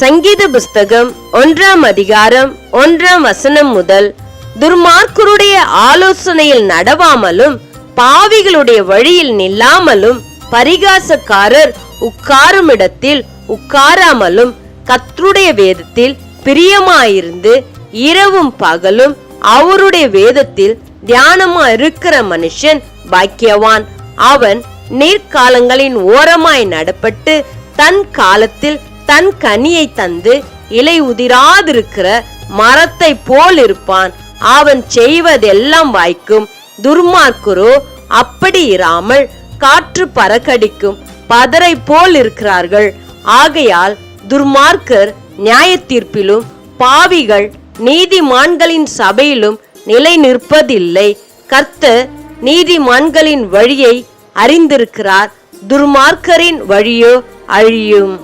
சங்கீத புஸ்தகம் 1ஆம் அதிகாரம் 1ஆம் வசனம் முதல். துர்மார்க்கருடைய ஆலோசனையில் நடவாமலும் பாவிகளுடைய வழியில் நில்லாமலும் பரிகாசக்காரர் உட்காரும் இடத்தில் உட்காராமலும் கர்த்தருடைய வேதத்தில் பிரியமாயிருந்து இரவும் பகலும் அவருடைய வேதத்தில் தியானமாயிருக்கிற மனுஷன் பாக்கியவான். அவன் நீர்க்காலங்களின் ஓரமாய் நடப்பட்டு தன் காலத்தில் தன் கனியை தந்து இலை உதிராதிருக்கிற மரத்தை போல் இருப்பான். அவன் செய்வதெல்லாம் வாய்க்கும். துர்மார்க்கரோ அப்படி இராமல் காற்று பறக்கடிக்கும் பதரை போல் இருக்கிறார்கள். ஆகையால் துர்மார்க்கர் நியாய தீர்ப்பிலும் பாவிகள் நீதிமான்களின் சபையிலும் நிலை நிற்பதில்லை. கர்த்தர் நீதிமான்களின் வழியை அறிந்திருக்கிறார், துர்மார்க்கரின் வழியோ அழியும்.